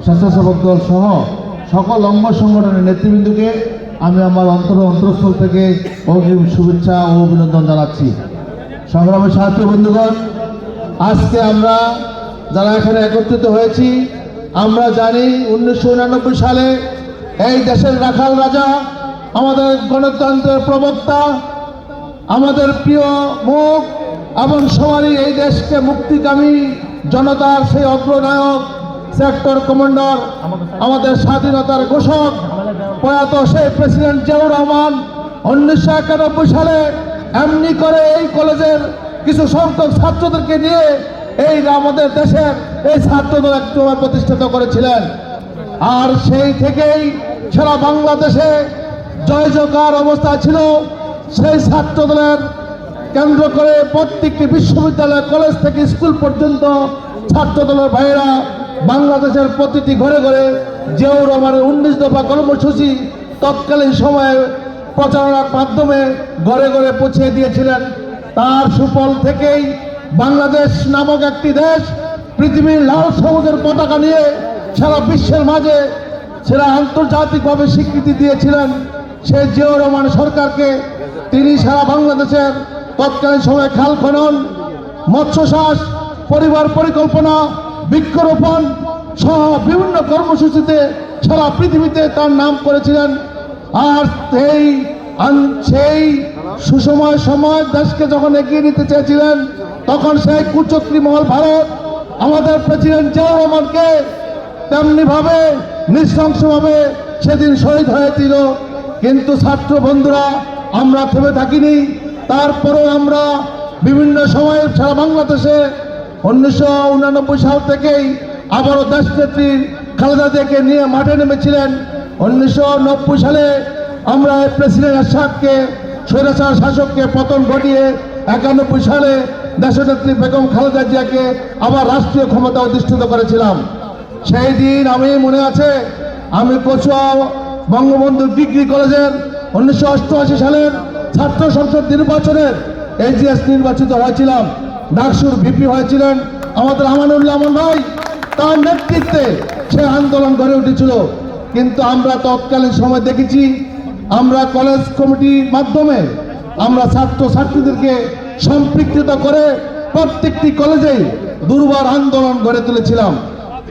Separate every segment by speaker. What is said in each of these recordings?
Speaker 1: স্বেচ্ছাসেবক দল সহ সকল অঙ্গ সংগঠনের নেতৃবৃন্দকে আমি আমার অন্তরস্থল থেকে অগ্রিম শুভেচ্ছা ও অভিনন্দন জানাচ্ছি। সংগ্রামের সাথী বন্ধুগণ, আজকে আমরা যারা এখানে একত্রিত হয়েছি, আমরা জানি 1999 সালে এই দেশের রাখাল রাজা, আমাদের গণতন্ত্রের প্রবক্তা, আমাদের প্রিয় মুখ এবং সবারই এই দেশকে মুক্তিকামী জনতার সেই অগ্রনায়ক, সেক্টর কমান্ডার, আমাদের স্বাধীনতার ঘোষক প্রয়াত সেই প্রেসিডেন্ট জিয়াউর রহমান 1991 সালে এমনি করে এই কলেজের কিছু সংখ্যক ছাত্রদেরকে নিয়ে এই আমাদের দেশের এই ছাত্রদল একসময় প্রতিষ্ঠিত করেছিলেন। আর সেই থেকেই সারা বাংলাদেশে জয় জয়কার অবস্থা ছিল। সেই ছাত্রদলের কেন্দ্র করে প্রত্যেকটি বিশ্ববিদ্যালয়, কলেজ থেকে স্কুল পর্যন্ত ছাত্রদলের ভাইয়েরা বাংলাদেশের প্রতিটি ঘরে ঘরে জিয়াউর রহমানের 19 দফা কর্মসূচি তৎকালীন সময়ে প্রচারণার মাধ্যমে ঘরে ঘরে পৌঁছে দিয়েছিলেন। তার সুফল থেকেই বাংলাদেশ নামক একটি দেশ পৃথিবীর লাল সবুজের পতাকা নিয়ে সারা বিশ্বের মাঝে সেরা আন্তর্জাতিকভাবে স্বীকৃতি দিয়েছিলেন। সেই জিয়াউর রহমান সরকারকে তিনি সারা বাংলাদেশের তৎকালীন সময়ে খাল খনন, মৎস্য চাষ, পরিবার পরিকল্পনা, বৃক্ষরোপণ সহ বিভিন্ন কর্মসূচিতে সারা পৃথিবীতে তার নাম করেছিলেন। আর সেই সুসময় সময় দেশকে যখন এগিয়ে নিতে চেয়েছিলেন, তখন সেই কুচক্রী মহল ভারত আমাদের প্রেসিডেন্ট জিয়াউর রহমানকে তেমনিভাবে নৃশংসভাবে সেদিন শহীদ হয়েছিল। কিন্তু ছাত্র বন্ধুরা, আমরা থেমে থাকিনি। তারপরেও আমরা বিভিন্ন সময়ে সারা বাংলাদেশে 1989 সাল থেকেই আবারও দেশনেত্রী খালেদা জিয়াকে নিয়ে মাঠে নেমেছিলেন। 1990 সালে আমরা প্রেসিডেন্ট এরশাদকে, স্বৈরাচার শাসককে পতন ঘটিয়ে 91 সালে দেশনেত্রী বেগম খালেদা জিয়াকে আবার রাষ্ট্রীয় ক্ষমতা অধিষ্ঠিত করেছিলাম। সেই দিন আমি মনে আছে, আমি কচুয়া বঙ্গবন্ধু ডিগ্রি কলেজের 1988 সালের ছাত্র সংসদ নির্বাচনের এজিএস নির্বাচিত হয়েছিলাম। ডাকসুর ভিপি হয়েছিলেন আমাদের আমানুল্লাহ আমান ভাই। তার নেতৃত্বে সে আন্দোলন গড়ে উঠেছিল। কিন্তু আমরা তৎকালীন সময় দেখেছি, আমরা কলেজ কমিটির মাধ্যমে আমরা ছাত্রছাত্রীদেরকে সম্পৃক্ত করে প্রত্যেকটি কলেজেই দুর্বার আন্দোলন গড়ে তুলেছিলাম।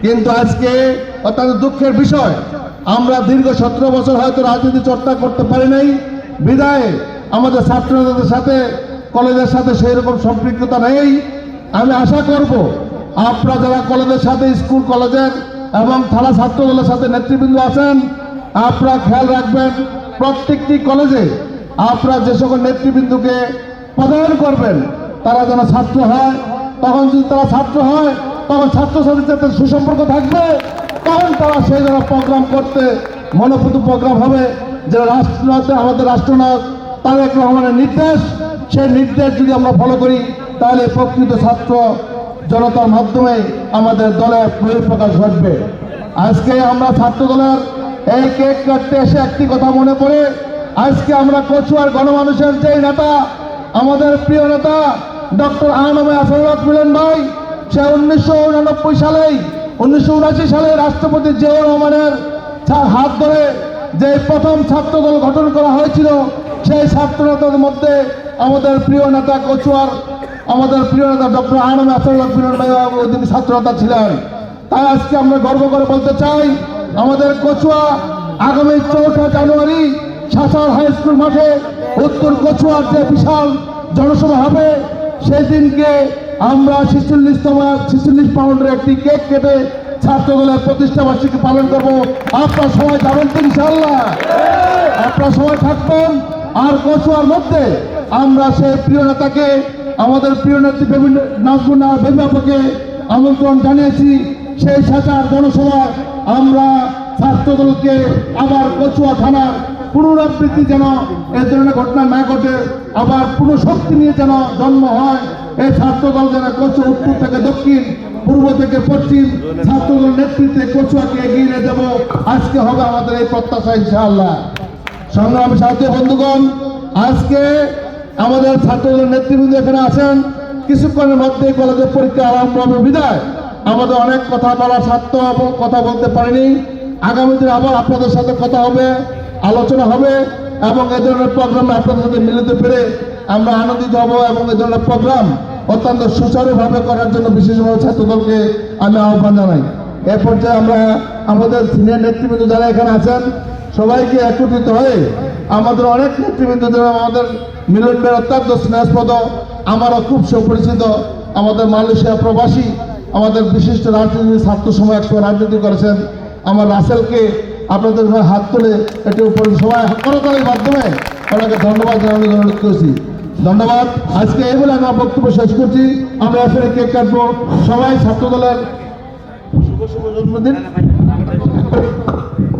Speaker 1: কিন্তু আজকে অত্যন্ত দুঃখের বিষয়, আমরা দীর্ঘ 17 বছর হয়তো রাজনীতি চর্চা করতে পারি নাই বিদায় আমাদের ছাত্রদের সাথে, কলেজের সাথে সেই রকম সম্পৃক্ততা নেই। আমি আশা করব আপনারা যারা কলেজের সাথে, স্কুল কলেজের এবং থানা ছাত্রদলের সাথে নেতৃবৃন্দ আছেন, আপনারা খেয়াল রাখবেন প্রত্যেকটি কলেজে আপনারা যে সকল নেতৃবৃন্দকে পদায়ন করবেন তারা যেন ছাত্র হয়। তখন যদি তারা ছাত্র হয়, তখন ছাত্রছাত্রীদের সাথে সুসম্পর্ক থাকবে। তখন তারা সেই যেন প্রোগ্রাম করতে মনোপুত প্রোগ্রাম হবে, যে রাষ্ট্রনাথ, আমাদের রাষ্ট্রনাথ তারেক রহমানের নির্দেশ, সেই নির্দেশ যদি আমরা ফলো করি, তাহলে প্রকৃত ছাত্র জনতার মাধ্যমে আমাদের দলের বহিঃপ্রকাশ ঘটবে। আজকে আমরা ছাত্র দলের এই কেক কাটতে এসে একটি কথা মনে পড়ে, আজকে আমরা কচুয়ার গণমানুষের যে নেতা, আমাদের প্রিয় নেতা ডক্টর আনমে আসাদুল্লাহ মিলন ভাই, সে 1979 সালে রাষ্ট্রপতি জিয়াউর রহমানের হাত ধরে যে প্রথম ছাত্রদল গঠন করা হয়েছিল, সেই ছাত্রনেতাদের মধ্যে আমাদের প্রিয় নেতা কচুয়ার আমাদের প্রিয় নেতা ডক্টর আনমে আসাদুল্লাহ মিলন ভাই তিনি ছাত্রনেতা ছিলেন। তাই আজকে আমরা গর্ব করে বলতে চাই, আমাদের কচুয়া আগামী 4 জানুয়ারি শাসার হাই স্কুল মাঠে উত্তর কচুয়ার যে বিশাল জনসভা হবে, সেদিনকে আমরা 46 পাউন্ডের একটি কেক কেটে ছাত্রদলের প্রতিষ্ঠা বার্ষিকী পালন করব। আপনারা সবাই যাবেন তো ইনশাআল্লাহ? আপনারা সবাই থাকবেন। আর কচুয়ার মধ্যে আমরা সেই প্রিয় নেতাকে, আমাদের প্রিয় নেত্রী নাজমুন বেবি আপাকে আমন্ত্রণ জানিয়েছি। সেই শাসার জনসভায় আমরা ছাত্রদলকে আবার কচুয়া থানার পুনরাবৃত্তি যেন এই ধরনের ঘটনা না ঘটে, আবার পুনঃশক্তি নিয়ে যেন জন্ম হয়। এই ছাত্রদল যেন কচুয়া উত্তর থেকে দক্ষিণ, পূর্ব থেকে পশ্চিম ছাত্রদল নেতৃত্বে কচুয়াকে এগিয়ে নিয়ে যাব, আজকে হবে আমাদের এই প্রত্যাশা ইনশাআল্লাহ। সংগ্রামী সাথী বন্ধুগণ, আজকে আমাদের ছাত্রদলের নেতৃবৃন্দ এখানে আছেন। কিছুক্ষণের মধ্যে কলেজের পরীক্ষা আরম্ভ হবে বিদায় আমাদের অনেক কথা বলার স্বার্থ কথা বলতে পারিনি। আগামী দিনে আবার আপনাদের সাথে কথা হবে, আলোচনা হবে এবং এ ধরনের প্রোগ্রামে আপনাদের সাথে মিলিত পেরে আমরা আনন্দিত হব এবং এ ধরনের প্রোগ্রাম অত্যন্ত সুচারুভাবে করার জন্য বিশেষভাবে ছাত্রদলকে আমি আহ্বান জানাই। এ পর্যায়ে আমরা আমাদের সিনিয়র নেতৃবৃন্দ যারা এখানে আছেন সবাইকে একত্রিত হয়ে আমাদের অনেক নেতৃবৃন্দ যারা আমাদের মিলন ভাই অত্যন্ত স্নেহস্পদ, আমারও খুব সুপরিচিত, আমাদের মালয়েশিয়া প্রবাসী, আমাদের বিশিষ্ট রাজনীতি ছাত্র সময় একসময় রাজনীতি করেছেন আমার রাসেলকে আপনাদের হাত তুলে একটু উপরে সবাই করতালির মাধ্যমে ওনাকে ধন্যবাদ জানানোর জন্য অনুরোধ করেছি। ধন্যবাদ। আজকে এই বলে আমার বক্তব্য শেষ করছি। আমরা এখানে কেক কাটবো। সবাই ছাত্র দলের শুভ শুভ জন্মদিন।